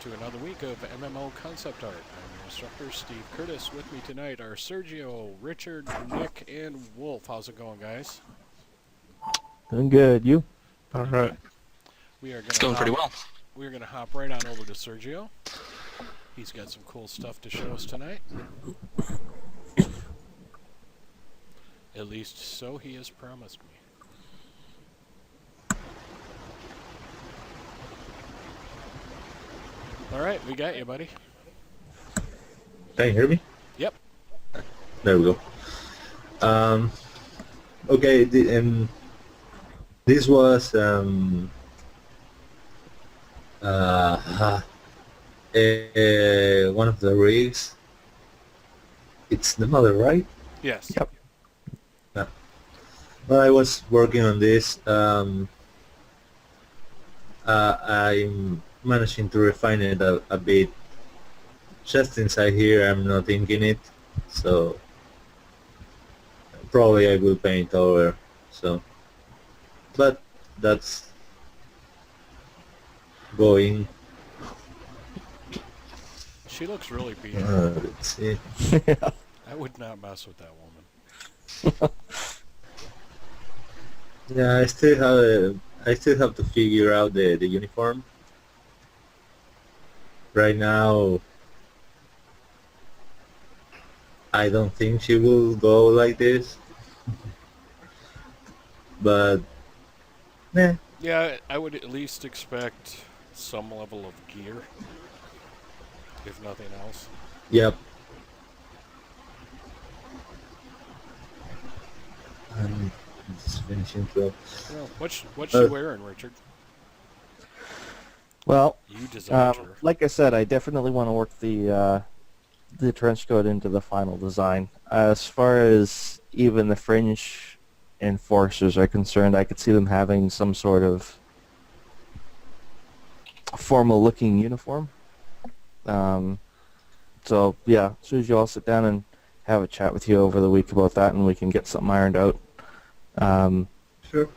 to another week of MMO Concept Art. I'm your instructor, Steve Curtis. With me tonight are Sergio, Richard, Nick, and Wolf. How's it going, guys? Doing good. You? All right. We are It's going pretty well. We're going to hop right on over to Sergio. He's got some cool stuff to show us tonight. At least so he has promised me. All right, we got you, buddy. Can you hear me? Yep. There we go. Okay, this was one of the rigs. It's the mother, right? Yes. Yep. Yeah. Well, I was working on this. I'm managing to refine it a bit. Just inside here, I'm not inking it, so probably I will paint over. So, but that's going. She looks really beat. Let's see. I would not mess with that woman. Yeah, I still have to figure out the uniform. Right now, I don't think she will go like this, but Yeah, I would at least expect some level of gear, if nothing else. yep. I'm just finishing up. Well, what's she wearing, Richard? Well, You designed her. like I said, I definitely want to work the trench coat into the final design. As far as even the fringe enforcers are concerned, I could see them having some sort of formal-looking uniform. So yeah, as soon as you all sit down and have a chat with you over the week about that, and we can get something ironed out. Sure.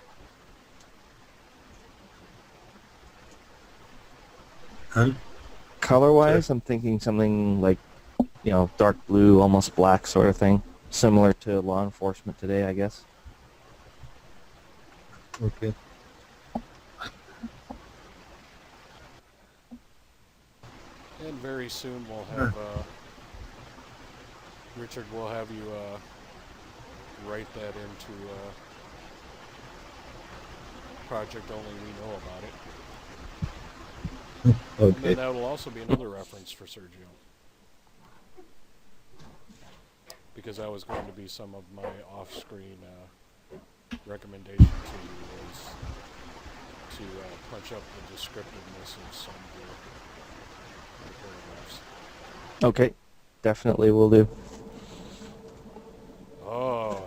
And Color-wise, I'm thinking something like, dark blue, almost black sort of thing, similar to law enforcement today, I guess. okay. And very soon we'll have, Richard, we'll have you write that into project only we know about it. And Okay. then that will also be another reference for Sergio. Because that was going to be some of my off-screen recommendation to you was to punch up the descriptiveness of some of your paragraphs. Okay, definitely will do. Oh,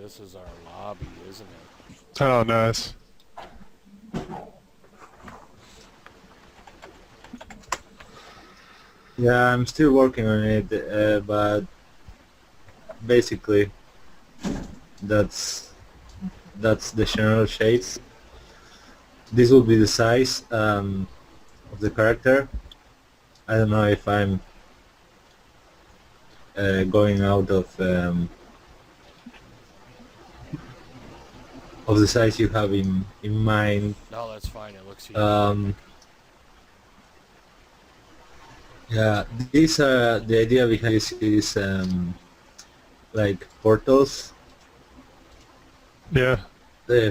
this is our lobby, isn't it? Oh, nice. Yeah, I'm still working on it, but basically that's the general shapes. This will be the size of the character. I don't know if I'm going out of the size you have in mind. No, that's fine. It looks huge. Yeah, these the idea behind this is like portals. Yeah.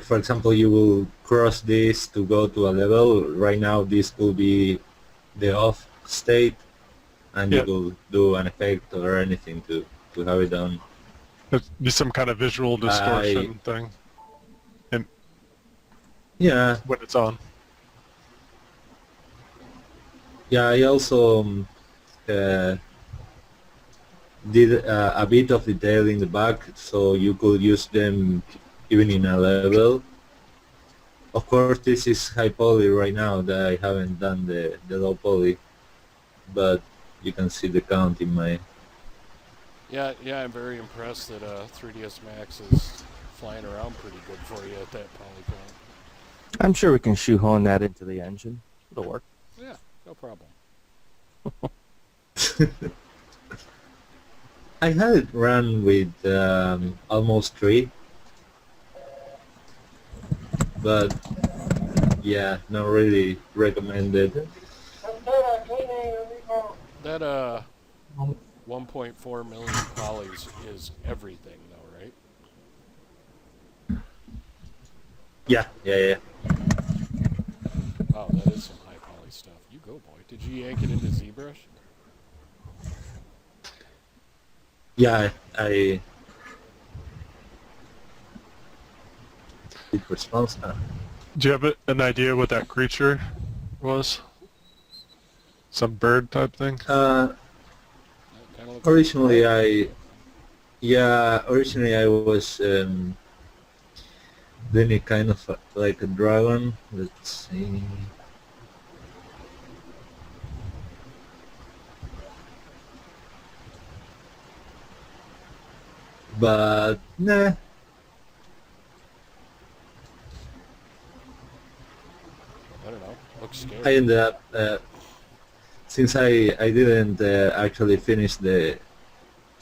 For example, you will cross this to go to a level. Right now, this will be the off state, and Yep. you will do an effect or anything to have it done. It'd be some kind of visual distortion thing Yeah, when it's on. yeah. I also did a bit of detail in the back, so you could use them even in a level. Of course, this is high poly right now. That I haven't done the low poly, but you can see the count in my. Yeah, I'm very impressed that 3ds Max is flying around pretty good for you at that poly count. I'm sure we can shoehorn that into the engine. It'll work. Yeah, no problem. I had it run with almost 3, but yeah, not really recommended. That 1.4 million polys is everything, though, right? Yeah, yeah, yeah. Wow, that is some high poly stuff. You go, boy. Did you yank it into ZBrush? Yeah, I it responds. Do you have an idea what that creature was? Some bird type thing? That kind of looks Originally, like originally I was doing it kind of like a dragon. Let's see. But nah, I don't know. Looks I scary. ended up since I didn't actually finish the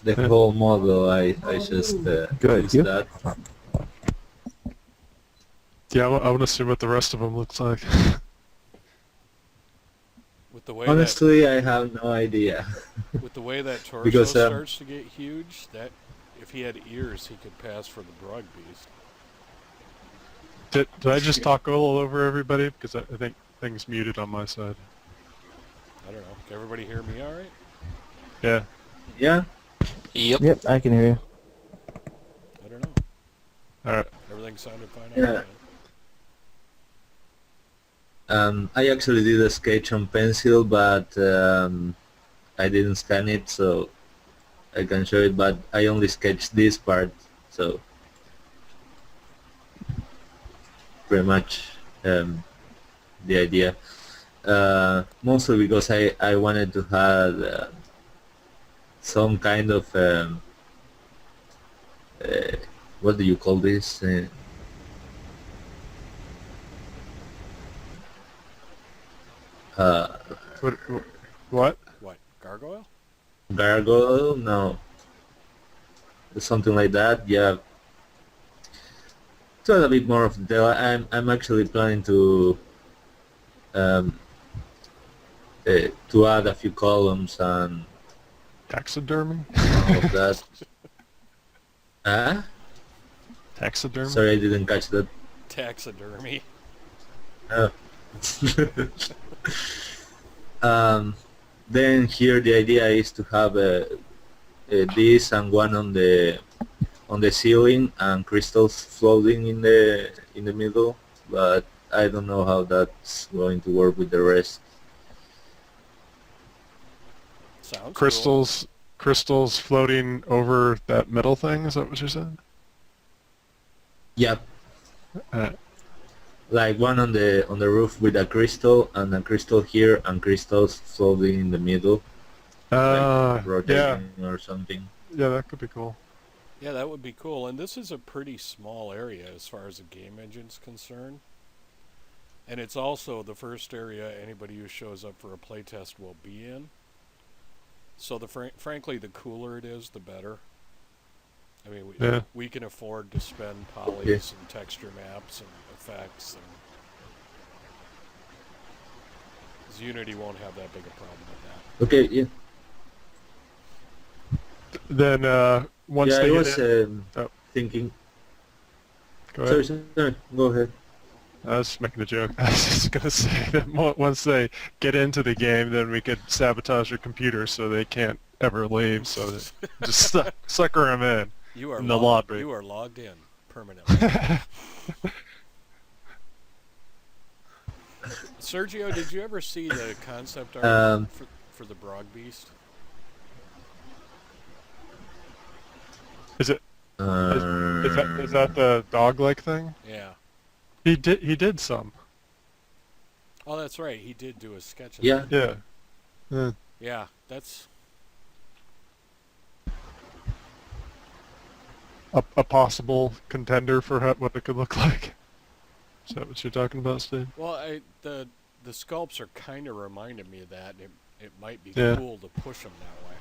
Yeah. whole model. I just Good. used You? that. Yeah, I want to see what the rest of them looks like. With the way Honestly, I have no idea. with the way that torso Because, starts to get huge, that if he had ears, he could pass for the Brog Beast. Did I just talk all over everybody? Because I think things muted on my side. I don't know. Can everybody hear me all right? Yeah. Yeah. Yep. Yep, I can hear you. I don't know. All right. Everything sounded fine. Yeah. On my end. I actually did a sketch on pencil, but I didn't scan it, so I can show it. But I only sketched this part, so pretty much the idea. Mostly because I wanted to have some kind of what do you call this? What? What? Gargoyle? Gargoyle? No, something like that. Yeah, to add a bit more of detail. I'm actually planning um, to add a few columns and Taxidermy? all of that. Taxidermy? Sorry, I didn't catch that. Taxidermy. Oh. Then here the idea is to have this and one on the ceiling and crystals floating in the middle, but I don't know how that's going to work with the rest. Sounds Crystals floating over that middle thing, is that what you said? Yep, Uh, like one on the roof with a crystal and a crystal here and crystals floating in the middle, like yeah. rotating or something. Yeah, that could be cool. Yeah, that would be cool. And this is a pretty small area as far as the game engine's concerned. And it's also the first area anybody who shows up for a playtest will be in. So frankly, the cooler it is, the better. I mean, Yeah. we can afford to spend polys and texture maps and effects, and 'cause Unity won't have that big a problem with that. Okay, yeah. Then once Yeah, they I get was in, oh, thinking. go ahead. Sorry, go ahead. I was making a joke. I was just gonna say that once they get into the game, then we could sabotage their computer so they can't ever leave. So that just sucker them in. You are In the lobby. You are logged in permanently. Sergio, did you ever see the concept art for the Brog Beast? Is it? Is that the dog-like thing? Yeah. He did some. Oh, that's right. He did do a sketch of Yeah. that. Yeah. Yeah, that's... A possible contender for what it could look like. Is that what you're talking about, Steve? Well, the sculpts are kind of reminding me of that. it might be Yeah. cool to push them that way.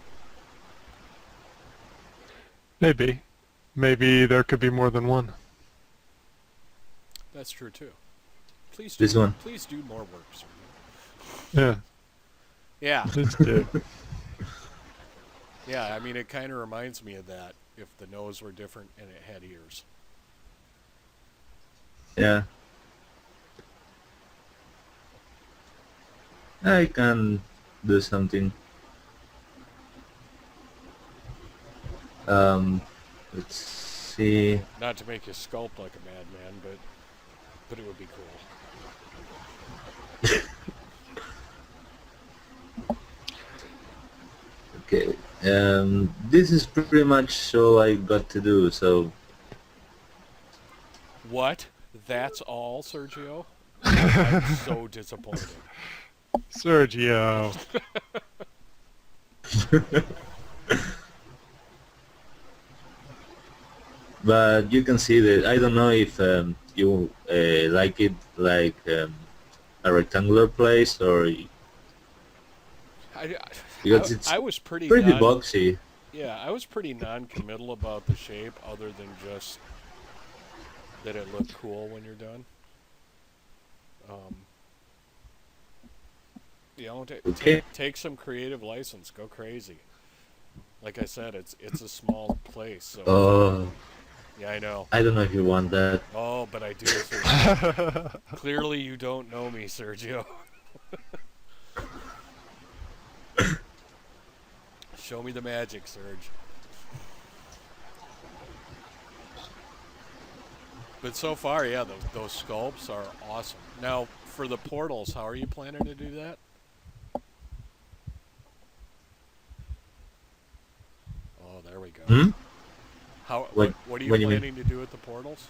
Maybe. Maybe there could be more than one. That's true too. Please This one. Please do more work, sir. Yeah. Yeah, Please do. yeah. I mean, it kind of reminds me of that. If the nose were different and it had ears. Yeah. I can do something. Let's see. Not to make you sculpt like a madman, but it would be cool. Okay. This is pretty much all I got to do. So What? That's all, Sergio? I'm so disappointed. Sergio. but you can see that I don't know if you like it like a rectangular place or because it's I was pretty pretty boxy. Yeah, I was pretty non-committal about the shape, other than just that it looked cool when you're done. You know, Okay. take some creative license, go crazy. Like I said, it's a small place, so Oh, yeah, I know. I don't know if you want that. Oh, but I do. Sergio. Clearly, you don't know me, Sergio. Show me the magic, Serge. But so far, yeah, those sculpts are awesome. Now, for the portals, how are you planning to do that? Oh, there we go. Hmm? What are you what do you mean? planning to do with the portals?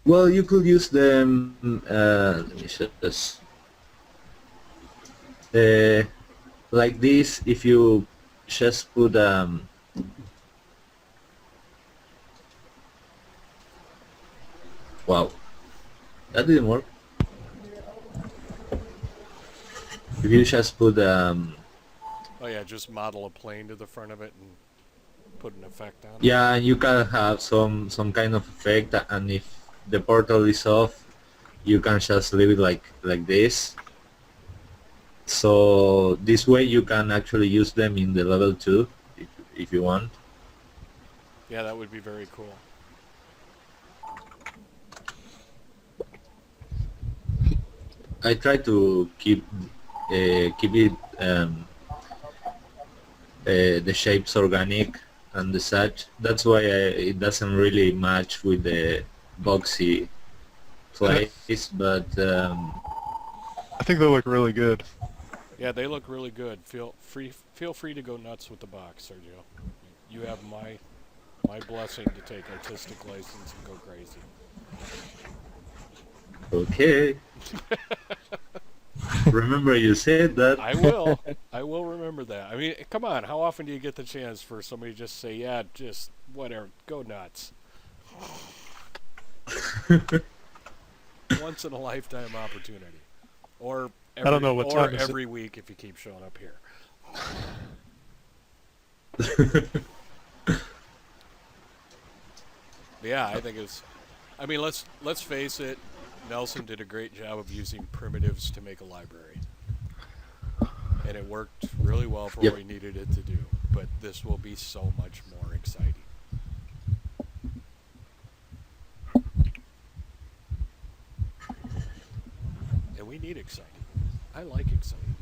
Well, you could use them. Let me show this. Like this, if you just put Wow, that didn't work. If you just put Oh yeah, just model a plane to the front of it and put an effect on it. yeah, and you can have some kind of effect, and if the portal is off, you can just leave it like this. So this way you can actually use them in the level 2 if you want. Yeah, that would be very cool. I try to keep it the shapes organic and the such. That's why it doesn't really match with the boxy place, but I think they look really good. Yeah, they look really good. Feel free to go nuts with the box, Sergio. You have my blessing to take artistic license and go crazy. okay. Remember you said that. I will. I will remember that. I mean, come on. How often do you get the chance for somebody to just say, yeah, just whatever, go nuts? Once in a lifetime opportunity. Or every, I don't know what time is it? every week if you keep showing up here. Yeah, I think it's... I mean, let's face it. Nelson did a great job of using primitives to make a library. And it worked really well for Yep. what we needed it to do. But this will be so much more exciting. And we need exciting. I like exciting.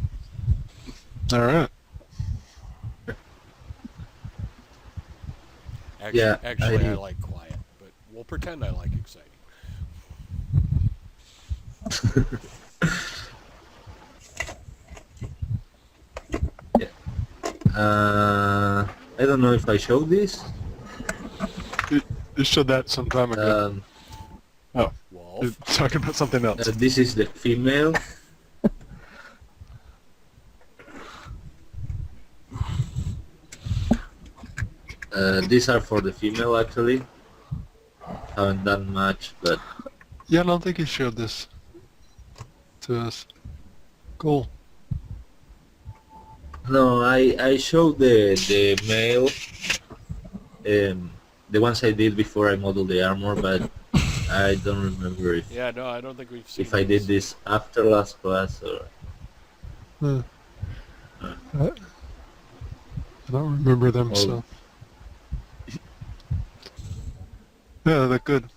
All right. Actually, I I- like quiet. But we'll pretend I like exciting. I don't know if I showed this. You showed that some time ago. Oh, Wolf. you're talking about something else. This is the female. These are for the female actually. Haven't done much, but Yeah, I don't think you showed this to us. Cool. No, I showed the male, the ones I did before I modeled the armor, but I don't remember Yeah, no, I don't think we've seen if I did those. this after last class or. Hmm. I don't remember them, Well, so yeah, they're good.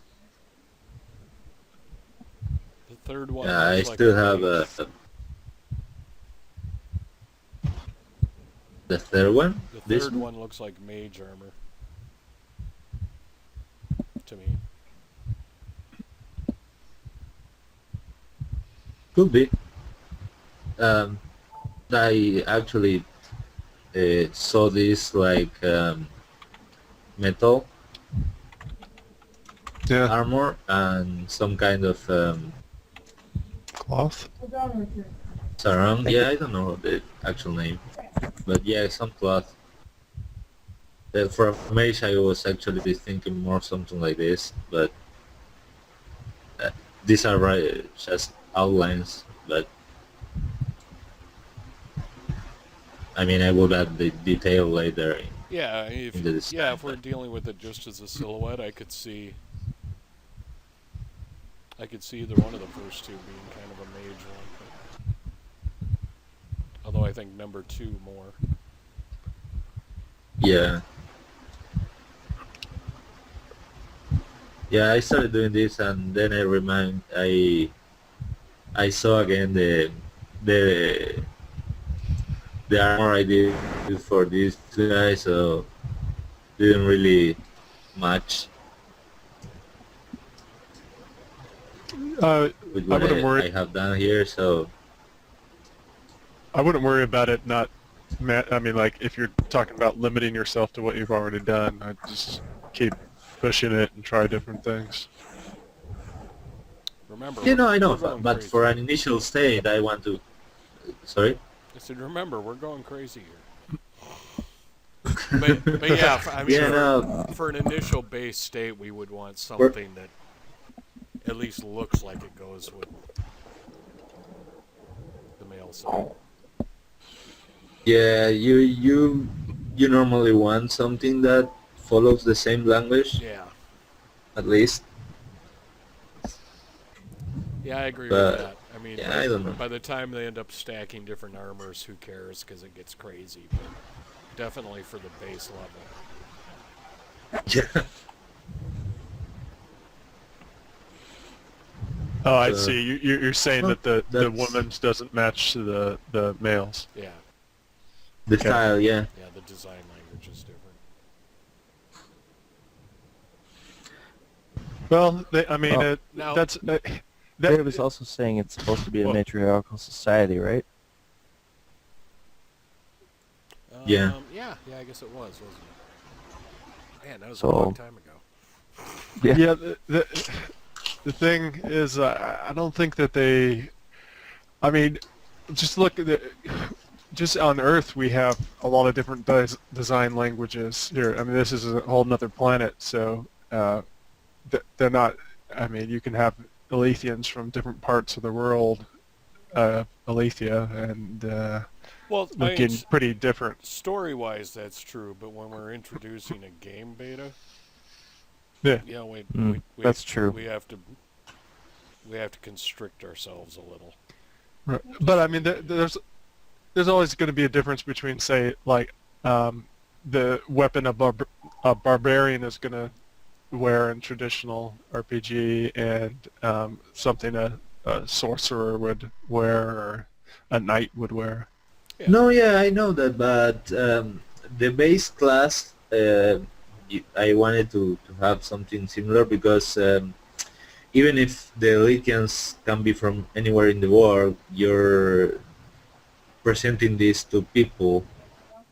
The third one yeah, I looks like a still have mage. the third one. The This third one one looks like mage armor to me. could be. Um, I actually saw this like metal Yeah, armor and some kind of cloth. sarong. I Yeah, could, I don't know the actual name, but yeah, some cloth. For a mage, I was actually thinking more something like this, but uh, these are just outlines. But I mean, I will add the detail later Yeah, in if the yeah, design. if we're But dealing with it just as a silhouette, I could see either one of the first two being kind of a mage one. Although I think number two more. yeah, yeah, I started doing this, and then I saw again the the armor I did for these two guys, so didn't really match Uh, with I what wouldn't worry. I have done here. So I wouldn't worry about it not. I mean, like if you're talking about limiting yourself to what you've already done, I just keep pushing it and try different things. Remember, you know, I know, we're going but crazy. for an initial state, I want to. Sorry. I said, remember, we're going crazy here. But yeah, I mean, Yeah, no, for an initial base state, we would want we're, something that at least looks like it goes with the male side. yeah, you normally want something that follows the same language, Yeah, at least. yeah, I agree with But that. I mean, yeah, I don't know. by the time they end up stacking different armors, who cares? Because it gets crazy. But definitely for the base level. Yeah. Oh, I So, see. You're saying well, that the that's women's doesn't match the males. Yeah, the Okay. style. Yeah. yeah, the design language is different. Well, I mean, well, Now, that's Dave is also saying it's supposed to be a Well- matriarchal society, right? Yeah. yeah, I guess it was, wasn't it? Man, that was a So- long time ago. Yeah. yeah. The thing is, I don't think that they. I mean, just look at just on Earth, we have a lot of different design languages here. I mean, this is a whole nother planet, so they're not. I mean, you can have Alethians from different parts of the world, Alethea, and Well, I mean, looking pretty different. story-wise, that's true. But when we're introducing a game beta, Yeah. yeah, That's true. We have to constrict ourselves a little. Right. But I mean, there's always going to be a difference between, say, like the weapon a barbarian is going to wear in traditional RPG and something a sorcerer would wear or a knight would wear. Yeah. No, yeah, I know that, but the base class, I wanted to have something similar because even if the Lycians can be from anywhere in the world, you're presenting this to people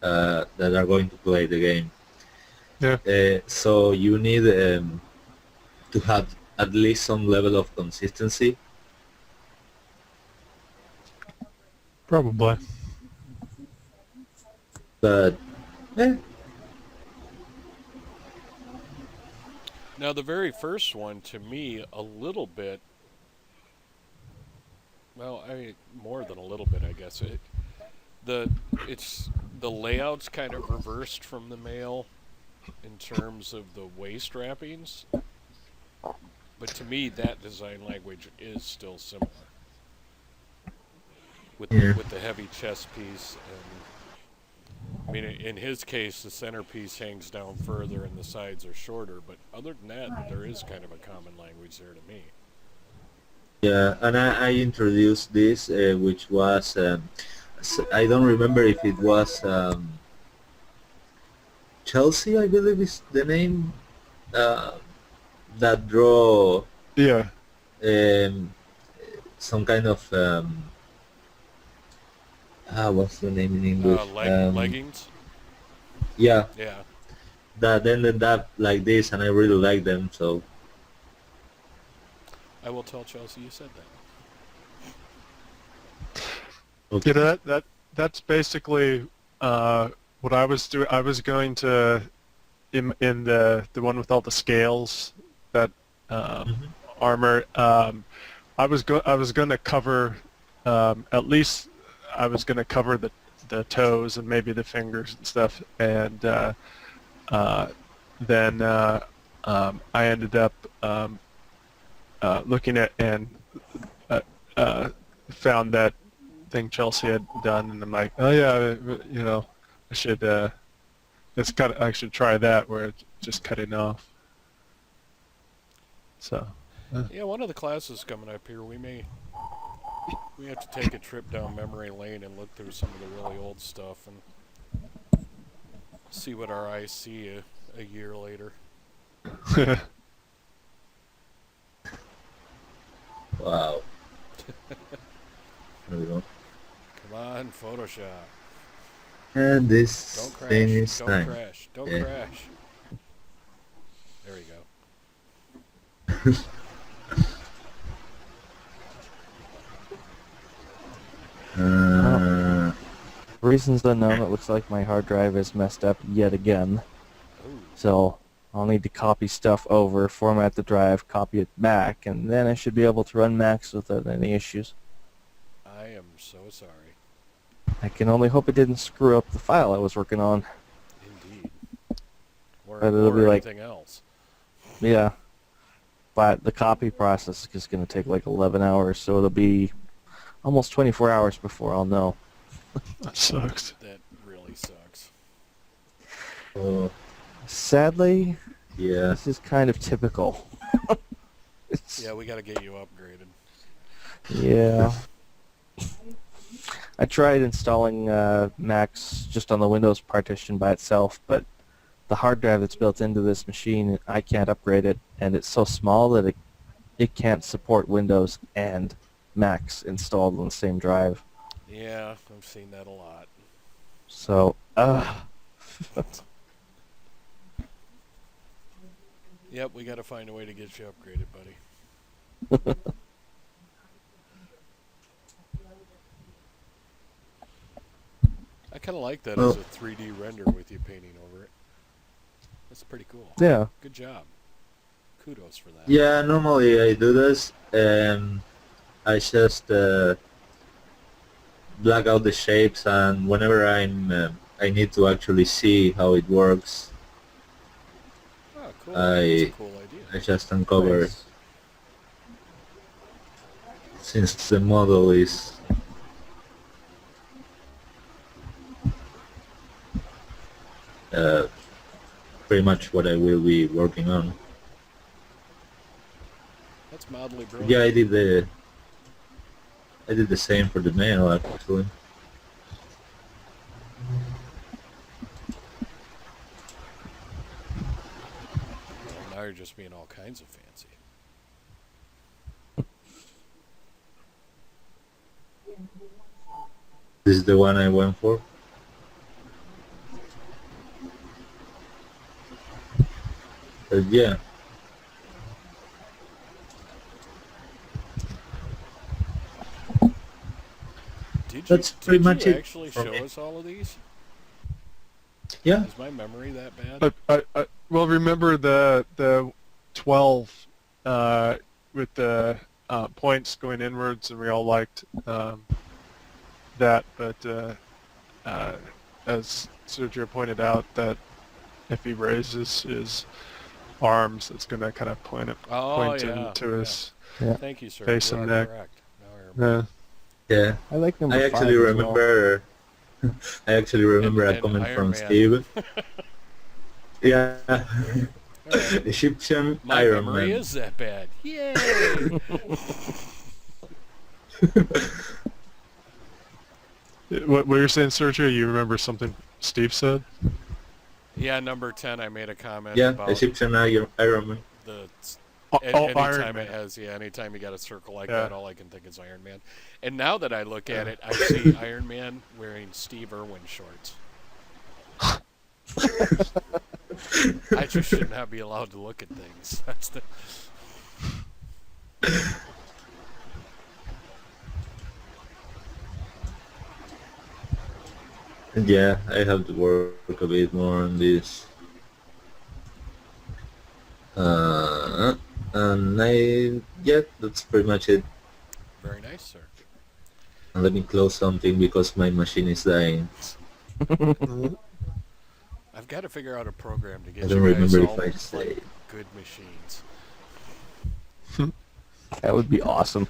that are going to play the game. Yeah. So you need to have at least some level of consistency. Probably. But Now, the very first one, to me, a little bit. Well, I mean, more than a little bit, I guess. the it's the layout's kind of reversed from the male in terms of the waist wrappings, but to me that design language is still similar Yeah. with the heavy chest piece. And I mean, in his case, the centerpiece hangs down further and the sides are shorter, but other than that, there is kind of a common language there to me. Yeah, and I introduced this, which was I don't remember if it was Chelsea, I believe is the name, uh, that draw Yeah. um, some kind of what's the name in English? Leggings? Yeah, Yeah. that ended up like this, and I really like them. So I will tell Chelsea you said that. okay. That's basically what I was doing. I was going to in the one with all the scales, that Mhm. armor. I was going to cover at least I was going to cover the toes and maybe the fingers and stuff, and uh, then I ended up looking at and uh, uh, found that thing Chelsea had done, and I'm like, oh yeah, I should I should try that, where it's just cutting off. So Yeah, one of the classes coming up here, we have to take a trip down memory lane and look through some of the really old stuff and see what our eyes see a year later. Wow. There we go. Come on, Photoshop. And this Don't crash. thing is Don't time. crash. Don't Yeah. crash. There you go. Reasons unknown, it looks like my hard drive is messed up yet again. Ooh. So I'll need to copy stuff over, format the drive, copy it back, and then I should be able to run Max without any issues. I am so sorry. I can only hope it didn't screw up the file I was working on. Indeed. Or, But it'll or be like- anything else. Yeah. But the copy process is going to take like 11 hours, so it'll be almost 24 hours before I'll know. that sucks. That really sucks. Oh, Sadly, yeah. this is kind of typical. Yeah, we got to get you upgraded. Yeah. I tried installing Max just on the Windows partition by itself, but the hard drive that's built into this machine, I can't upgrade it, and it's so small that it can't support Windows and Max installed on the same drive. Yeah, I've seen that a lot. So, Yep, we got to find a way to get you upgraded, buddy. I kind of like that as a 3D render with you painting over it. That's pretty cool. yeah. Good job. Kudos for that. Yeah, normally I do this. I just black out the shapes, and whenever I need to actually see how it works, Oh, cool. That's a cool idea. I just uncover Nice. since the model is pretty much what I will be working on. That's mildly brilliant. Yeah, I did the same for the male actually. Well, now you're just being all kinds of fancy. This is the one I went for. But yeah, That's pretty much you it actually for show me. us all of these? yeah. Is my memory that bad? Well, remember the 12 with the points going inwards, and we all liked that, but as Sergio pointed out, that if he raises his arms, it's going to kind of point Oh, yeah. into his Yeah. Thank you, sir. face You and are neck. correct. Now I remember. Yeah. Yeah. I like number I 5 actually as well. remember. I actually remember a And comment Iron from Man. Steve. Yeah. All right. Egyptian My Iron memory Man. is that bad. Yay! What you're saying, Sergio? You remember something Steve said? Yeah, number 10, I made a comment Yeah, about Egyptian Iron Man. the... Iron anytime Man. it has, anytime you got a circle like Yeah. that, all I can think is Iron Man. And now that I look at it, I see Iron Man wearing Steve Irwin shorts. I just should not be allowed to look at things. That's the... Yeah, I have to work a bit more on this. Yeah, that's pretty much it. Very nice, sir. And let me close something because my machine is dying. I've got to figure out a program to I get don't you guys remember all if I like saved. good machines. That would be awesome.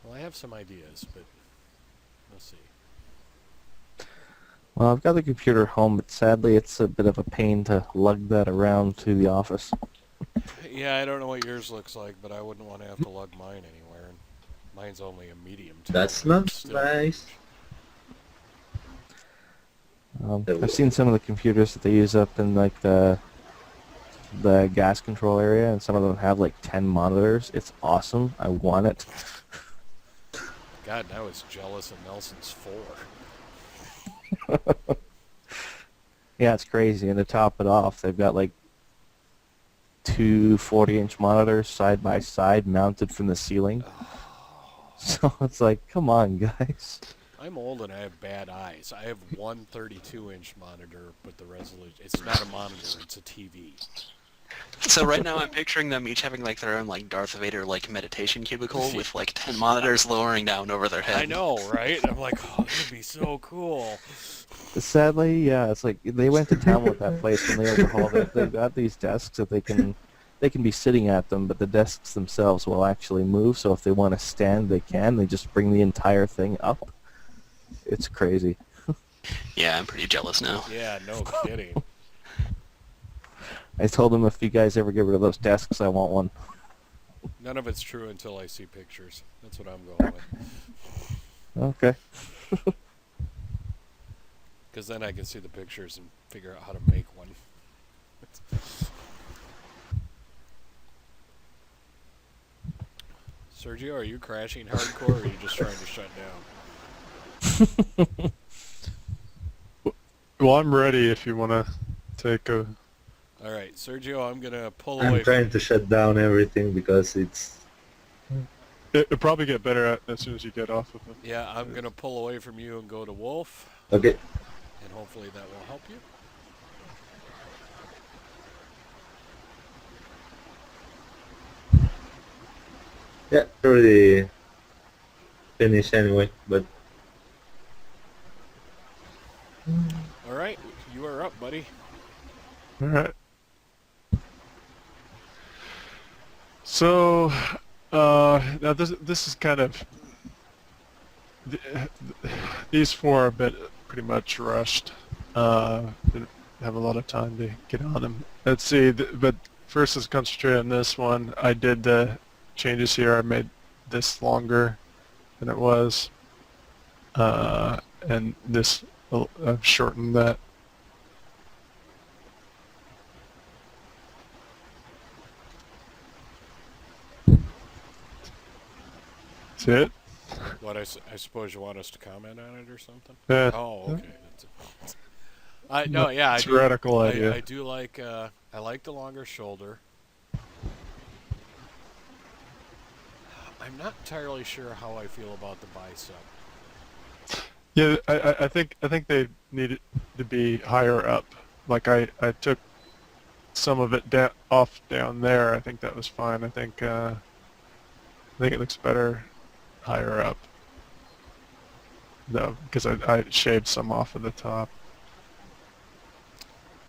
Well, I have some ideas, but we'll see. Well, I've got the computer home, but sadly it's a bit of a pain to lug that around to the office. Yeah, I don't know what yours looks like, but I wouldn't want to have to lug mine anywhere. And mine's only a medium. That's tower, not but still. nice. I've seen some of the computers that they use up in like the gas control area, and some of them have like 10 monitors. It's awesome. I want it. God, now it's jealous of Nelson's 4. Yeah, it's crazy. And to top it off, they've got like two 40-inch monitors side by side mounted from the ceiling. So it's like, come on, guys. I'm old and I have bad eyes. I have one 32-inch monitor, but the resolution, it's not a monitor, it's a TV. So right now I'm picturing them each having like their own like Darth Vader like meditation cubicle with like 10 monitors lowering down over their head. I know, right? I'm like, oh, this would be so cool. Sadly, yeah, it's like they went to town with that place when they overhauled it. They've got these desks that they can be sitting at them, but the desks themselves will actually move. So if they want to stand, they can. They just bring the entire thing up. It's crazy. Yeah, I'm pretty jealous now. Yeah, no kidding. I told them if you guys ever get rid of those desks, I want one. None of it's true until I see pictures. That's what I'm going with. Okay. Because then I can see the pictures and figure out how to make one. Sergio, are you crashing hardcore, or are you just trying to shut down? Well, I'm ready if you want to take a... All right, Sergio, I'm going to pull I'm away. trying to shut down everything because it's... It'll probably get better as soon as you get off of it. Yeah, I'm going to pull away from you and go to Wolf, Okay. and hopefully that will help you. Yeah, already finished anyway, but... All right, you are up, buddy. All right. So, now this is kind of... These four are pretty much rushed. Didn't have a lot of time to get on them. Let's see, but first let's concentrate on this one. I did the changes here. I made this longer than it was. And this, I've shortened that. That's it. What, I suppose you want us to comment on it or something? Yeah. Oh, okay. That's it. No, yeah, It's a radical idea. I do like, I like the longer shoulder. I'm not entirely sure how I feel about the bicep. Yeah, I think they need it to be higher up. Like I took some of it off down there. I think that was fine. I think I think it looks better higher up. No, because I shaved some off of the top.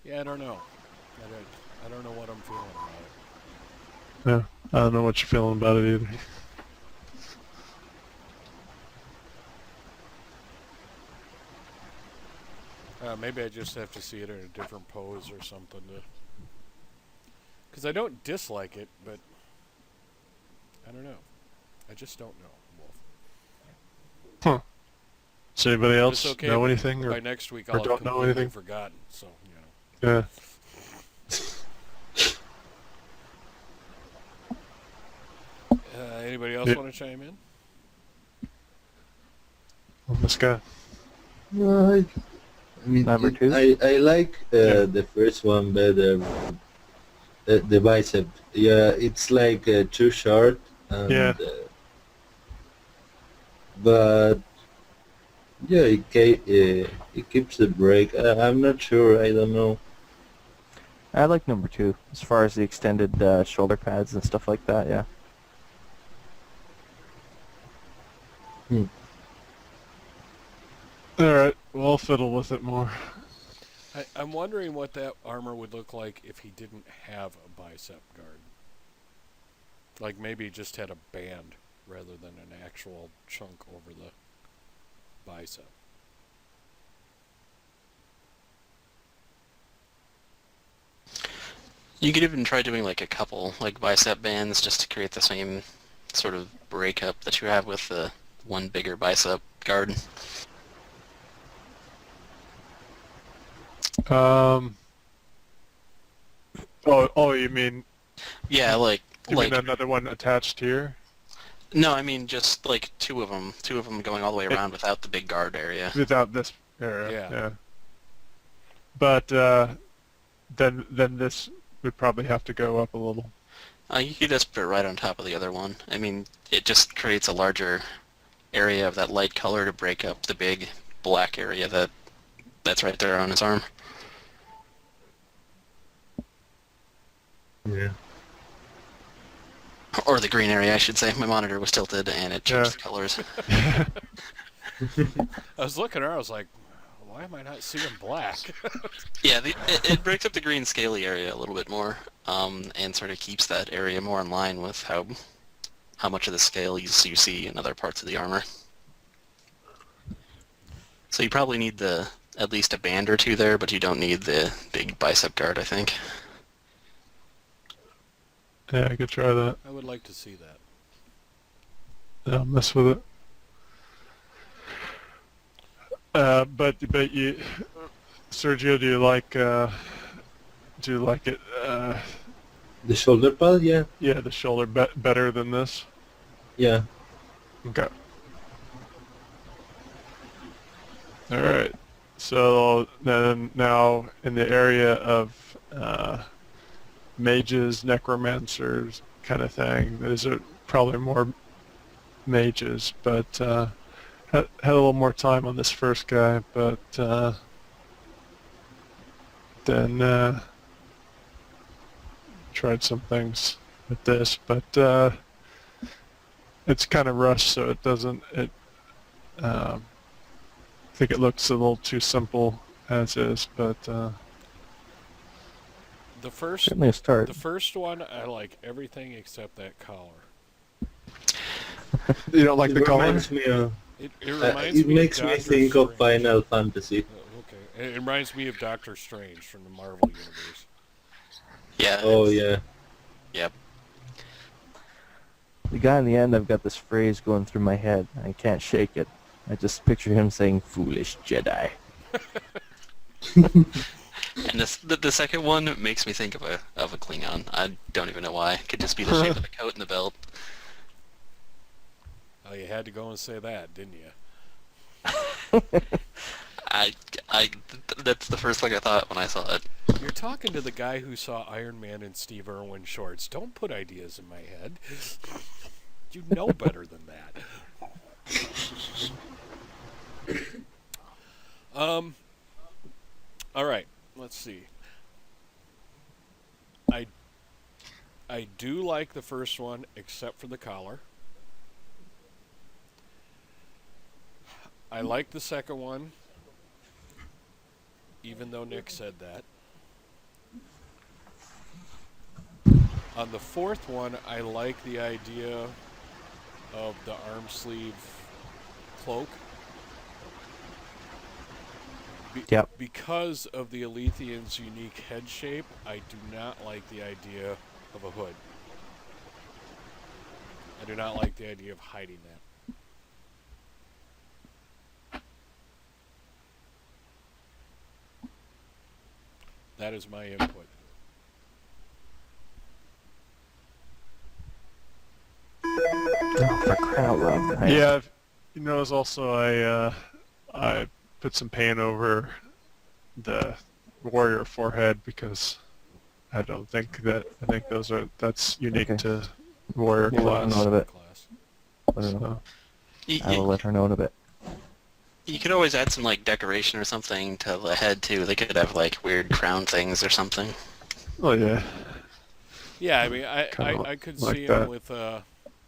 Yeah, I don't know. I don't know what I'm feeling about it. Yeah, I don't know what you're feeling about it either. Maybe I just have to see it in a different pose or something to. Because I don't dislike it, but I don't know. I just don't know, Wolf. Huh. Does anybody But else it's okay. know anything? By Or next week, or I'll have don't know completely anything? forgotten. So you know. yeah. Anybody else Yeah. want to chime in? On this guy. No, I mean, Number two? I like Yeah. the first one better. The bicep, yeah, it's like too short, Yeah. and but yeah, it keeps the break. I'm not sure. I don't know. I like number two, as far as the extended shoulder pads and stuff like that, yeah. Hmm. All right. Well, I'll fiddle with it more. I'm wondering what that armor would look like if he didn't have a bicep guard. Like maybe he just had a band rather than an actual chunk over the bicep. You could even try doing like a couple like bicep bands just to create the same sort of breakup that you have with the one bigger bicep guard. Oh, you mean Yeah, you mean another one attached here no, I mean just like two of them going all the way around without the big guard area. without this area? Yeah. Yeah. But then this would probably have to go up a little. You could just put it right on top of the other one. I mean, it just creates a larger area of that light color to break up the big black area that's right there on his arm. Yeah. Or the green area, I should say. My monitor was tilted and it changed Yeah. the colors. I was looking around. I was like, why am I not seeing black? Yeah, it breaks up the green scaly area a little bit more, and sort of keeps that area more in line with how much of the scale you see in other parts of the armor. So you probably need at least a band or two there, but you don't need the big bicep guard, I think. Yeah, I could try that. I would like to see that. Yeah, mess with it. But you, Sergio, do you like it? The shoulder pad, yeah, Yeah, the shoulder better than this. yeah. Okay. All right. So then now in the area of mages, necromancers, kind of thing, there's probably more mages, but had a little more time on this first guy, but then tried some things with this, but it's kind of rushed, so it doesn't. I think it looks a little too simple as is, but The first, Certainly a start. the first one, I like everything except that collar. you don't like It the color? reminds me of. It reminds It me makes of me Doctor think of Strange. Final Fantasy. Okay, it reminds me of Doctor Strange from the Marvel universe. Yeah. Oh yeah. Yep. The guy in the end, I've got this phrase going through my head. I can't shake it. I just picture him saying, "Foolish Jedi." And the second one makes me think of a Klingon. I don't even know why. It could just be the shape of the coat and the belt. Oh, you had to go and say that, didn't you? That's the first thing I thought when I saw it. You're talking to the guy who saw Iron Man in Steve Irwin shorts. Don't put ideas in my head. You know better than that. All right. Let's see. I do like the first one, except for the collar. I like the second one, even though Nick said that. On the fourth one, I like the idea of the arm sleeve cloak. Yep. Because of the Alethian's unique head shape, I do not like the idea of a hood. I do not like the idea of hiding that. That is my input. Oh, for crying out loud. Nice. Yeah, you notice also I put some paint over the warrior forehead because I think that's unique Okay. to warrior We'll let her know class. in a bit. Class. Let her know. So, You, I will let her know in a bit. you could always add some like decoration or something to the head too. They could have like weird crown things or something. oh yeah, Yeah, I mean, Kinda I could like see them that. with,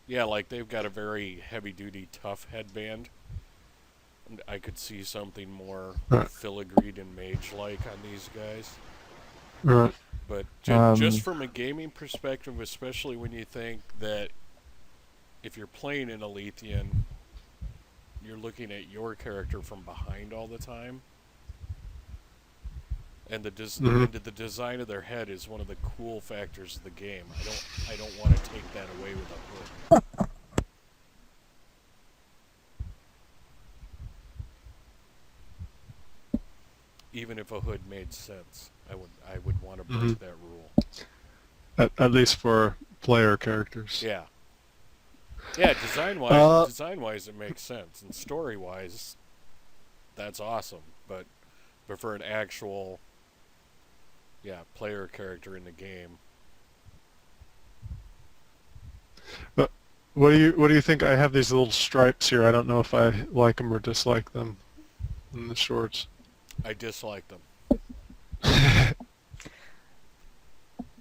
yeah, like they've got a very heavy-duty, tough headband. And I could see something more Right. filigreed and mage-like on these guys. right. But Um, just from a gaming perspective, especially when you think that if you're playing an Alethian, you're looking at your character from behind all the time. And the design of their head is one of the cool factors of the game. I don't want to take that away with a hood. Even if a hood made sense, I would want to break that rule. At least for player characters. Yeah. Yeah, design-wise, it makes sense, and story-wise, that's awesome. But for an actual, player character in the game, What do you think? I have these little stripes here. I don't know if I like them or dislike them in the shorts. I dislike them.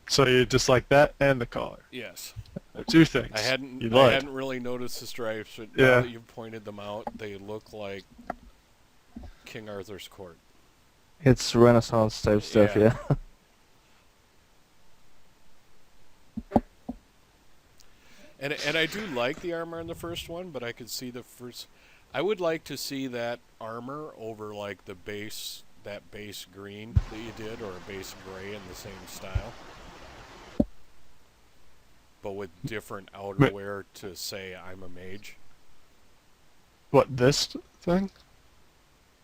So you dislike that and the collar. Yes, They're two things. I hadn't you like. really noticed the stripes, but Yeah. now that you've pointed them out, they look like King Arthur's court. It's Renaissance type stuff, Yeah. yeah. And I do like the armor in the first one, but I could see the first. I would like to see that armor over like that base green that you did, or a base gray in the same style, but with different outerwear to say I'm a mage. What, this thing?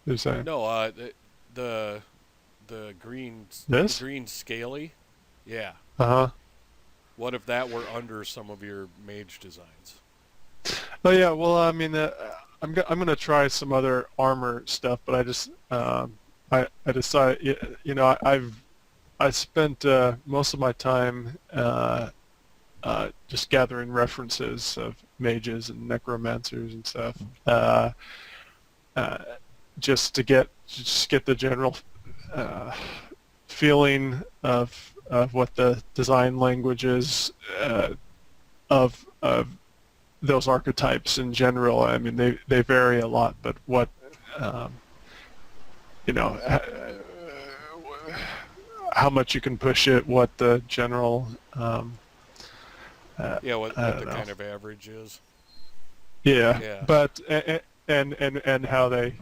You're saying? No, the green This? the green scaly, yeah. Uh-huh. What if that were under some of your mage designs? Oh yeah, well I mean I'm gonna try some other armor stuff, but I just I decided I spent most of my time just gathering references of mages and necromancers and stuff, just to get the general feeling of what the design language is of those archetypes in general. I mean, they vary a lot, but what how much you can push it, what the general What I the don't know. kind of average is. Yeah. But and how they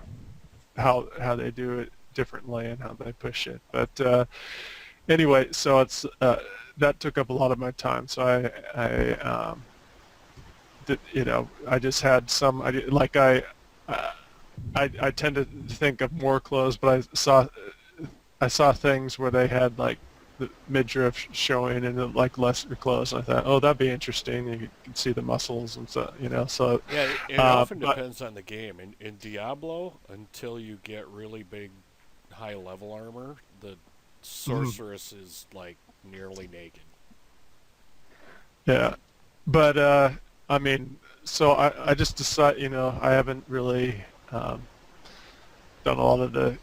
do it differently and how they push it. But anyway, so it's that took up a lot of my time. So I just had some. I tend to think of more clothes, but I saw things where they had like the midriff showing and like lesser clothes. And I thought, oh, that'd be interesting. You can see the muscles and so So Yeah, it often but- depends on the game. In Diablo, until you get really big, high-level armor, the sorceress is like nearly naked. Yeah, but I mean, so I just decided, I haven't really done a lot of the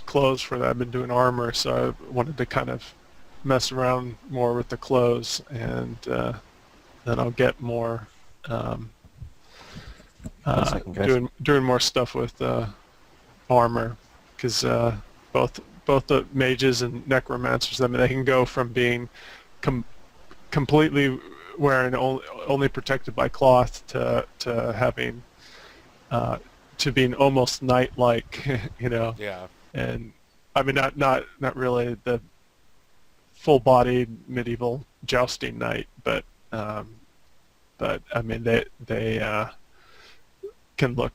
clothes for that. I've been doing armor, so I wanted to kind of mess around more with the clothes, and then I'll get more second, guys. doing more stuff with armor, because both the mages and necromancers, I mean, they can go from being completely wearing only protected by cloth to having to being almost knight-like, you know. Yeah. And I mean, not really the full-bodied medieval jousting knight, but I mean they can look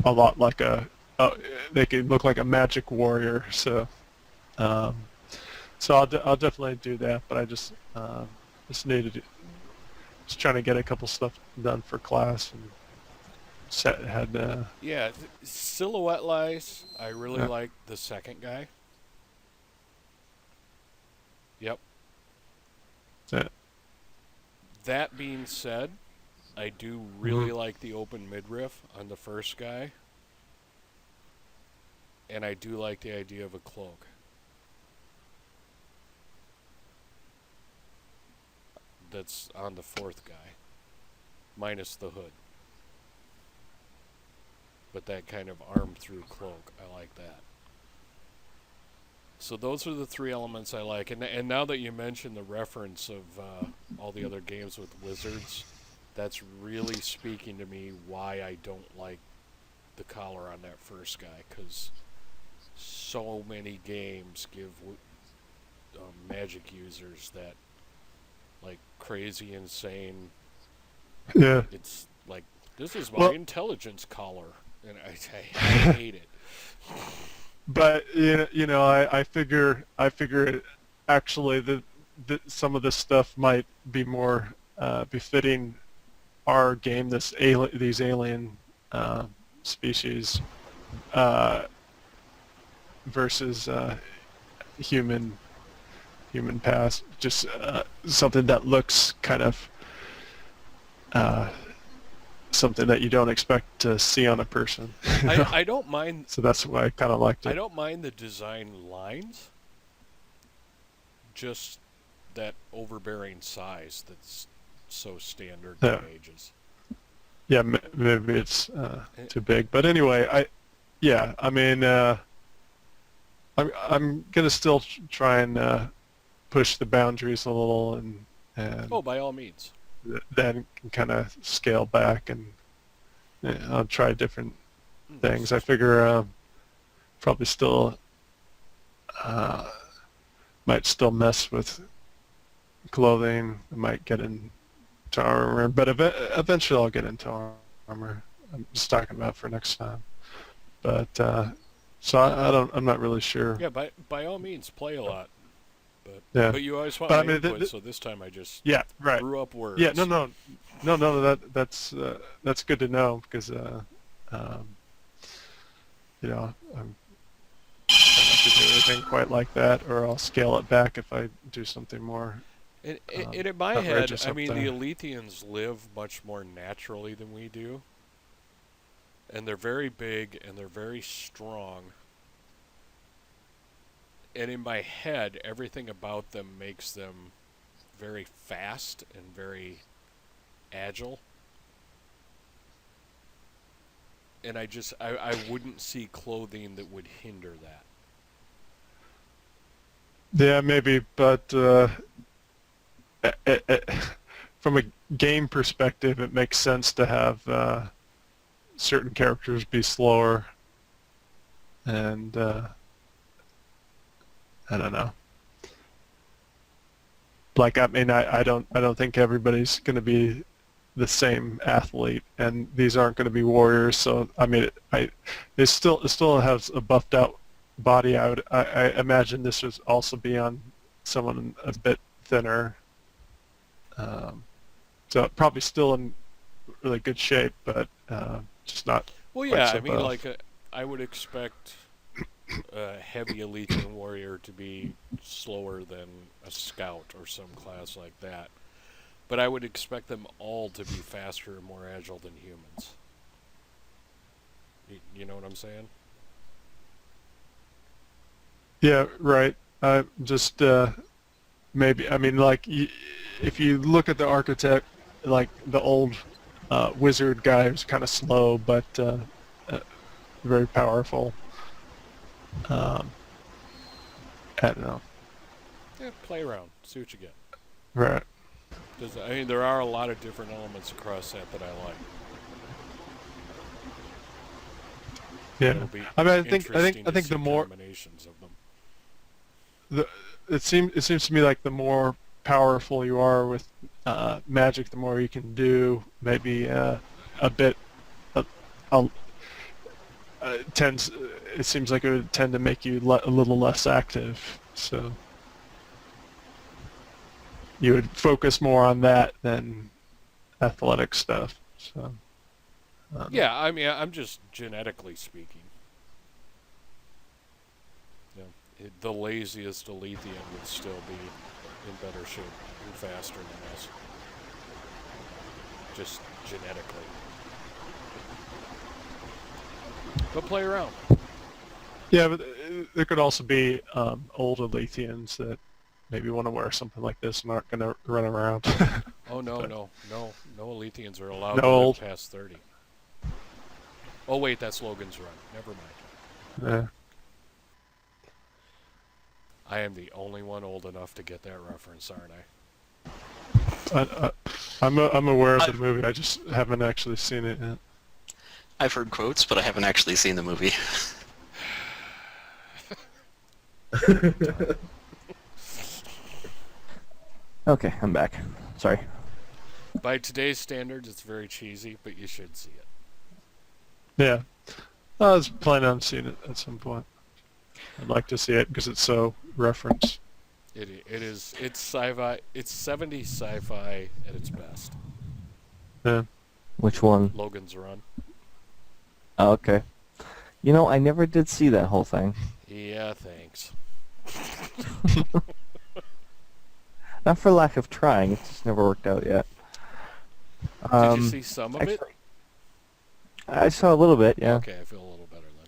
a lot like they can look like a magic warrior. So so I'll definitely do that. But I just needed to, just trying to get a couple stuff done for class and Yeah, silhouette-wise, I really Yeah. like the second guy. Yep. that. That being said, I do really like the open midriff on the first guy. And I do like the idea of a cloak. That's on the fourth guy. Minus the hood. But that kind of arm-through cloak, I like that. So those are the three elements I like. And now that you mention the reference of all the other games with wizards, that's really speaking to me why I don't like the collar on that first guy, because so many games give magic users that like crazy, insane. Yeah. It's like, this is my Well- intelligence collar, and I hate it. But you know, I figure actually that some of this stuff might be more befitting our game. These alien species versus human past. Just something that looks kind of something that you don't expect to see on a person. you know? I don't mind. So that's why I kind of liked it. I don't mind the design lines. Just that overbearing size that's so standard Yeah. to mages. Yeah, maybe it's too big, but anyway, I mean, I'm gonna still try and push the boundaries a little, and Oh, by all means. then kind of scale back, and I'll try different things. I figure probably still might still mess with clothing. I might get into armor, but eventually I'll get into armor. I'm just talking about for next time. But so I'm not really sure. Yeah, by all means, play a lot. But Yeah. but you always want But I my mean, input, so this time I just Yeah, right. threw up words. Yeah, no. That's good to know, because you know, I'm trying not to do anything quite like that, or I'll scale it back if I do something more. And in my head, outrageous I up mean, there. the Alethians live much more naturally than we do. And they're very big, and they're very strong. And in my head, everything about them makes them very fast and very agile. And I wouldn't see clothing that would hinder that. Yeah, maybe, but from a game perspective, it makes sense to have certain characters be slower, and I don't know. Like, I mean, I don't think everybody's going to be the same athlete, and these aren't going to be warriors. So I mean, it still has a buffed out body. I imagine this would also be on someone a bit thinner. So probably still in really good shape, but just not. Well, quite yeah, so I mean, buff. like, I would expect a heavy Alethian warrior to be slower than a scout or some class like that. But I would expect them all to be faster and more agile than humans. You know what I'm saying? Yeah, right. Just maybe. I mean, like, if you look at the architect, like the old wizard guy who's kind of slow but very powerful. I don't know. Yeah, play around, see what you get. Right. I mean, there are a lot of different elements across that I like. Yeah. It'll be I mean, I interesting think to the see more combinations of them. it seems to me like the more powerful you are with magic, the more you can do. Maybe a bit. A, tends. It seems like it would tend to make you a little less active. So you would focus more on that than athletic stuff. So. Yeah, I mean, I'm just genetically speaking. Yeah, the laziest Alethian would still be in better shape and faster than us. Just genetically. But play around. Yeah, but there could also be old Alethians that maybe want to wear something like this and aren't going to run around. Oh, no Alethians are allowed No to live old. past 30. Oh, wait, that's Logan's Run. Never mind. Yeah. I am the only one old enough to get that reference, aren't I? I'm aware of the movie. I just haven't actually seen it yet. I've heard quotes, but I haven't actually seen the movie. Okay, I'm back. Sorry. By today's standards, it's very cheesy, but you should see it. Yeah. I was planning on seeing it at some point. I'd like to see it because it's so referenced. It is. It's sci-fi. It's 70s sci-fi at its best. Yeah. Which one? Logan's Run. Oh, okay. You know, I never did see that whole thing. Yeah, thanks. Not for lack of trying, it just never worked out yet. Did you see some of it? actually, I saw a little bit, yeah. Okay, I feel a little better then.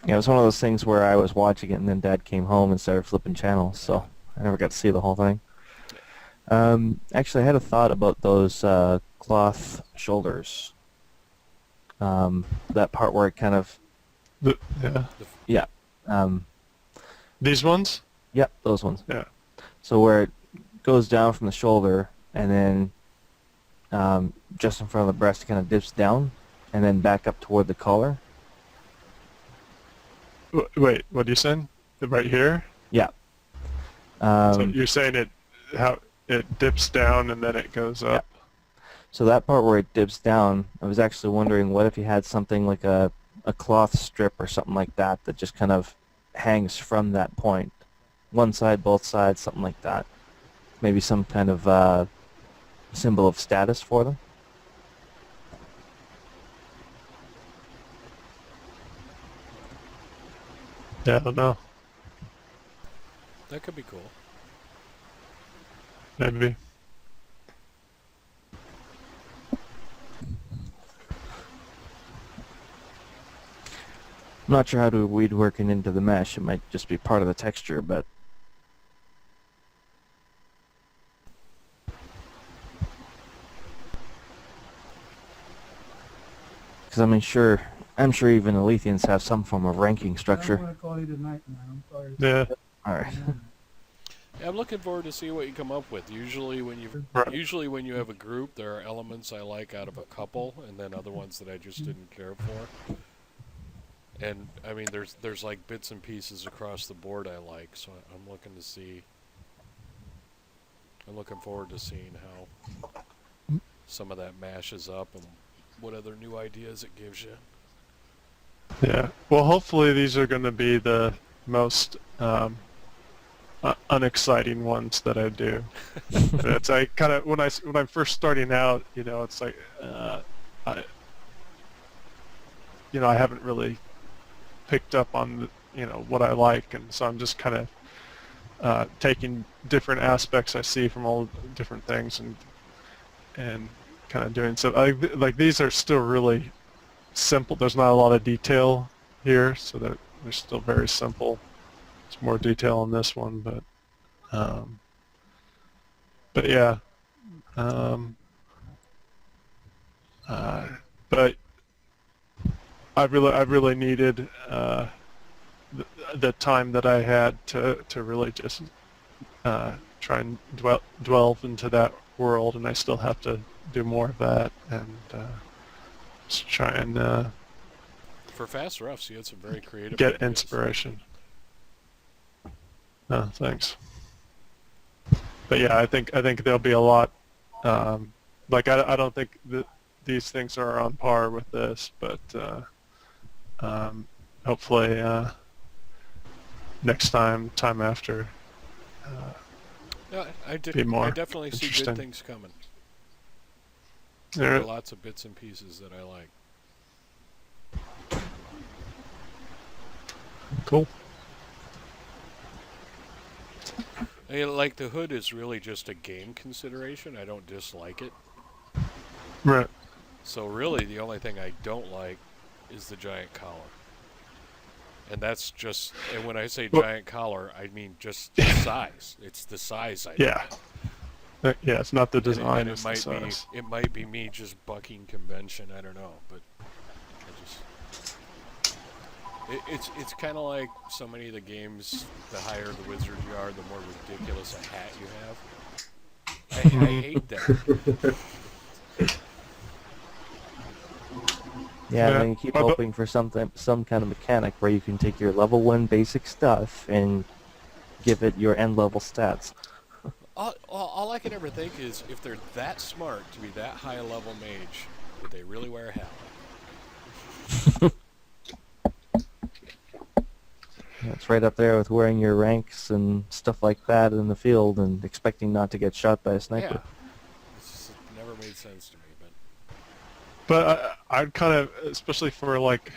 Yeah, it was one of those things where I was watching it and then Dad came home and started flipping channels, so I never got to see the whole thing. Actually, I had a thought about those cloth shoulders. That part where it kind of... Yeah. Yeah. These ones? Yep, those ones. Yeah. So where it goes down from the shoulder and then just in front of the breast, it kind of dips down and then back up toward the collar. Wait, what are you saying? Right here? Yeah. So you're saying how it dips down and then it goes up? So that part where it dips down, I was actually wondering what if you had something like a cloth strip or something like that that just kind of hangs from that point. One side, both sides, something like that. Maybe some kind of symbol of status for them. Yeah, I don't know. That could be cool. Maybe. I'm not sure how to weed working into the mesh. It might just be part of the texture, but... Because I'm sure even Alethians have some form of ranking I structure. don't want to call you tonight, man. I'm sorry. Yeah. All right. Yeah, I'm looking forward to see what you come up with. Usually when you have a group, there are elements I like out of a couple, and then other ones that I just didn't care for. And I mean, there's like bits and pieces across the board I like, so I'm looking to see. I'm looking forward to seeing how some of that mashes up and what other new ideas it gives you. Yeah. Well, hopefully these are going to be the most unexciting ones that I do. It's like kind of when I'm first starting out, it's like I haven't really picked up on what I like, and so I'm just kind of taking different aspects I see from all different things and kind of doing so. Like these are still really simple. There's not a lot of detail here, so they're still very simple. There's more detail on this one, but yeah, Um, but I really needed the time that I had to really just try and delve into that world, and I still have to do more of that and just try and For Fast Roughs, you had some very creative get ideas. inspiration. Oh, thanks. But yeah, I think there'll be a lot. Like I don't think that these things are on par with this, but hopefully next time after. Yeah, Be more I definitely see interesting. good things coming. All There are right. lots of bits and pieces that I like. Cool. Like the hood is really just a game consideration. I don't dislike it. Right. So really, the only thing I don't like is the giant collar. And that's just, and when I say Well- giant collar, I mean just the size. It's the size I don't Yeah. Yeah, it's not the And it- design, and it's the size. it might be me just bucking convention. I don't know, but it's kind of like so many of the games. The higher the wizard you are, the more ridiculous a hat you have. I hate that. Yeah, Yeah. then you keep But- hoping for some kind of mechanic where you can take your level 1 basic stuff and give it your end level stats. All I can ever think is if they're that smart to be that high a level mage, would they really wear a hat? It's right up there with wearing your ranks and stuff like that in the field and expecting not to get shot by a sniper. Yeah. It never made sense to me, but But I'd kind of, especially for like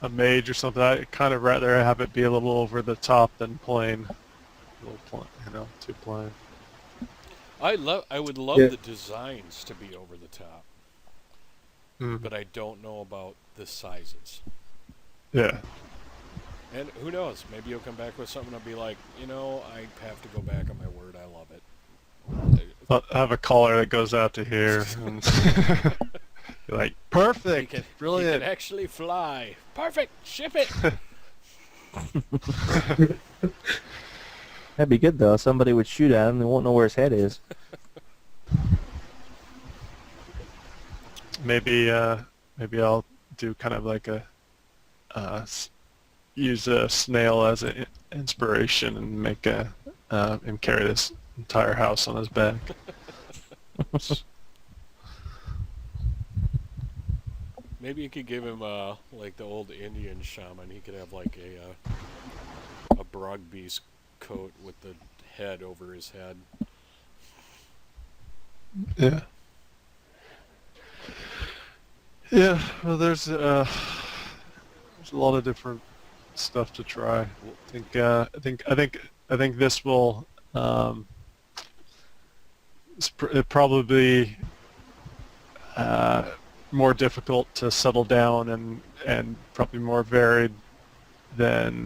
a mage or something, I'd kind of rather have it be a little over the top than plain. A little plain, too plain. I would love Yeah. the designs to be over the top, Mm. but I don't know about the sizes. Yeah. And who knows? Maybe you'll come back with something and be like, I have to go back on my word. I love it. I'll have a collar that goes out to here. And you're like, perfect, He can brilliant. actually fly. Perfect. Ship it. That'd be good though. Somebody would shoot at him and they won't know where his head is. Maybe I'll do kind of like use a snail as an inspiration and make and carry this entire house on his back. Maybe you could give him like the old Indian shaman. He could have like a brog beast coat with the head over his head. Yeah. Yeah. Well, there's a lot of different stuff to try. I think this will it probably more difficult to settle down and probably more varied than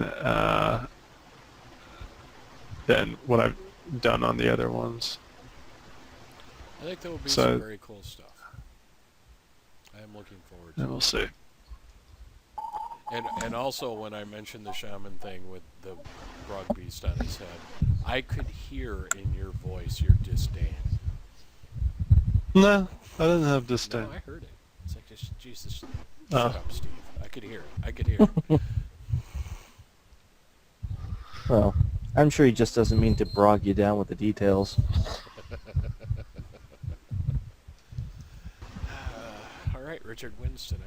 what I've done on the other ones. I think that would be So- some very cool stuff. I am looking forward to And we'll see. And also when I mentioned the shaman thing with the brog beast on his head, I could hear in your voice your disdain. No, I didn't have disdain. No, I heard it. It's like, Jesus, Oh. shut up, Steve. I could hear it. I could hear it. Well, I'm sure he just doesn't mean to brog you down with the details. All right, Richard wins tonight.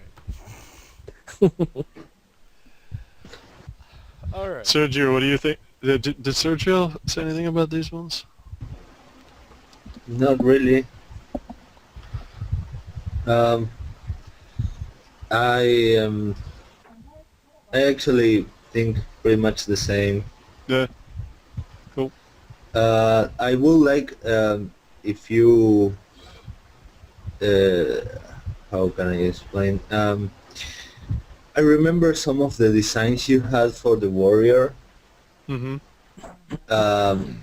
All right. Sergio, what do you think? Did Sergio say anything about these ones? Not really. I actually think pretty much the same. Yeah. Cool. I would like if you how can I explain? I remember some of the designs you had for the warrior. Mm-hmm. Um,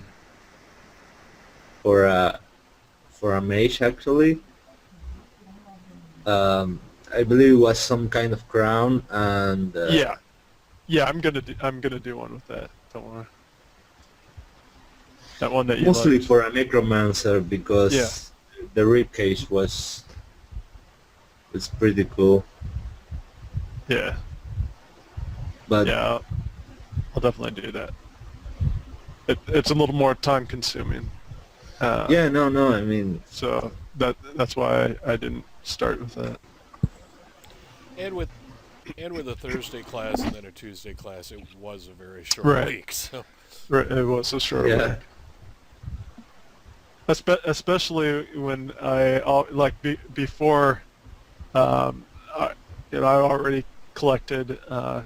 for for a mage actually. I believe it was some kind of crown and Yeah, I'm gonna do one with that. Don't worry. That one that you mostly liked. for a necromancer because the ribcage was pretty cool. Yeah. But Yeah, I'll definitely do that. It's a little more time consuming. yeah, no, I mean, So that's why I didn't start with that. And with a Thursday class and then a Tuesday class, it was a very short Right. week. So Right, it was a short yeah, week. Especially when before, I already collected a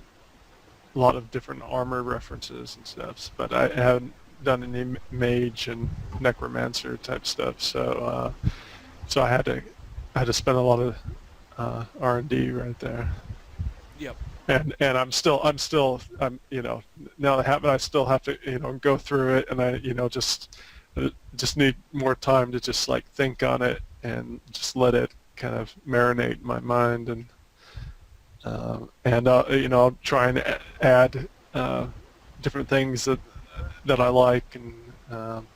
lot of different armor references and stuff, but I haven't done any mage and necromancer type stuff. So I had to spend a lot of R&D right there. yep. And I'm still now that happened, I still have to go through it, and I just need more time to just like think on it and just let it kind of marinate in my mind, and I'll try and add different things that I like, and kind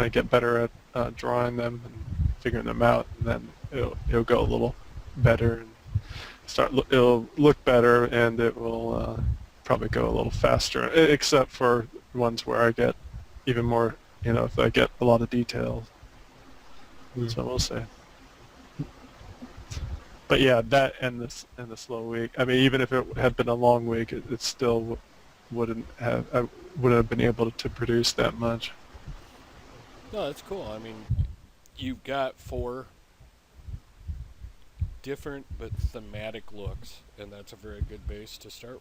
of get better at drawing them and figuring them out, and then it'll go a little better and it'll look better, and it will probably go a little faster, except for ones where I get even more, if I get a lot of details. So we'll see. But yeah, that and the slow week. I mean, even if it had been a long week, it still wouldn't have been able to produce that much. No, that's cool. I mean, you've got 4 different but thematic looks, and that's a very good base to start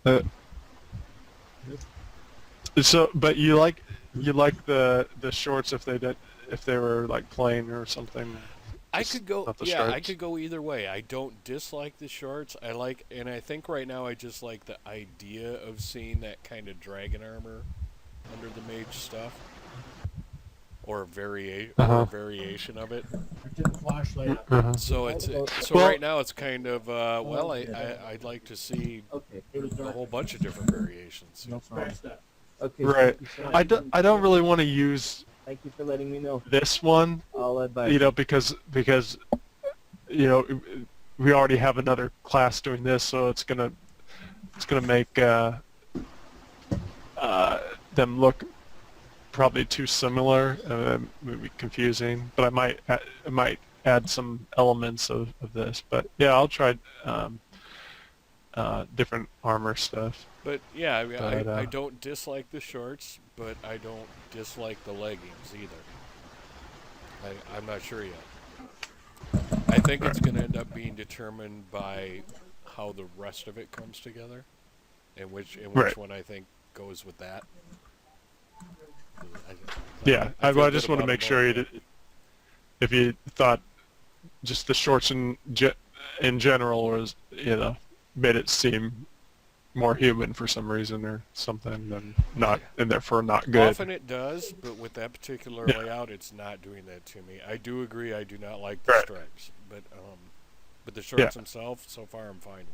from. So, but you like the shorts if they were like plain or something. I could go, Not the yeah, I stripes. could go either way. I don't dislike the shorts. And I think right now I just like the idea of seeing that kind of dragon armor under the mage stuff, or a variation of it. Flashlight. So Well- right now it's kind of I'd like to see a whole bunch of different variations. No problem. Okay. Right. I don't really want to use Thank you for letting me know. this one, I'll advise. because we already have another class doing this, so it's gonna make them look probably too similar, maybe confusing. But I might add some elements of this. But yeah, I'll try different armor stuff. But yeah, I But, don't dislike the shorts, but I don't dislike the leggings either. I'm not sure yet. I think it's going to end up being determined by how the rest of it comes together, and which Right. one I think goes with that. Yeah, I I feel just good want to about make them sure both. if you thought just the shorts in general was made it seem more human for some reason or something, then not, and therefore not good. Often it does, but with that particular Yeah. layout, it's not doing that to me. I do agree. I do not like the Right. stripes, but the shorts Yeah. themselves, so far, I'm fine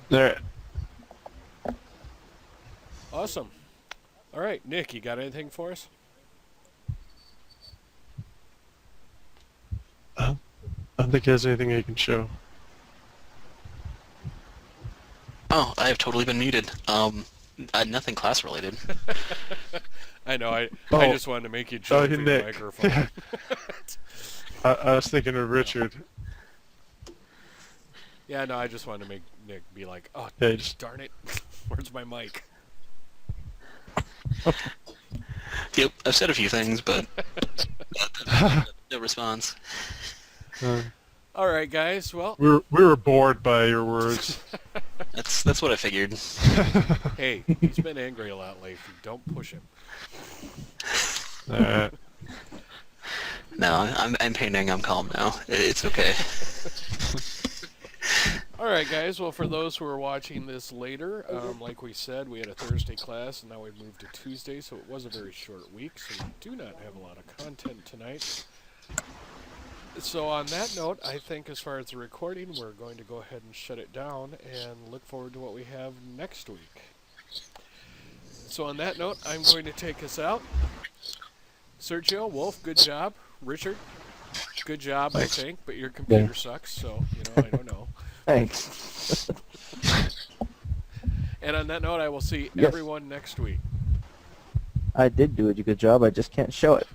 with. All right. Awesome. All right, Nick, you got anything for us? I don't think there's anything you can show. Oh, I have totally been muted. Nothing class related. I know. I Oh. just wanted to make you jump through the Nick. microphone. I was thinking of Richard. Yeah, no, I just wanted to make Nick be like, "Oh, Yeah, just- darn it, where's my mic?" Yep, I've said a few things, but no response. All right, guys. Well, we were bored by your words. That's what I figured. hey, he's been angry a lot lately. Don't push him. All right. No, I'm painting. I'm calm now. It's okay. All right, guys. Well, for those who are watching this later, like we said, we had a Thursday class, and now we've moved to Tuesday, so it was a very short week, so we do not have a lot of content tonight. So on that note, I think as far as the recording, we're going to go ahead and shut it down and look forward to what we have next week. So on that note, I'm going to take us out. Sergio, Wolf, good job. Richard, good job, Thanks. I think, but your computer sucks, so, I don't know. Thanks. And on that note, I will see Yes. everyone next week. I did do a good job. I just can't show it.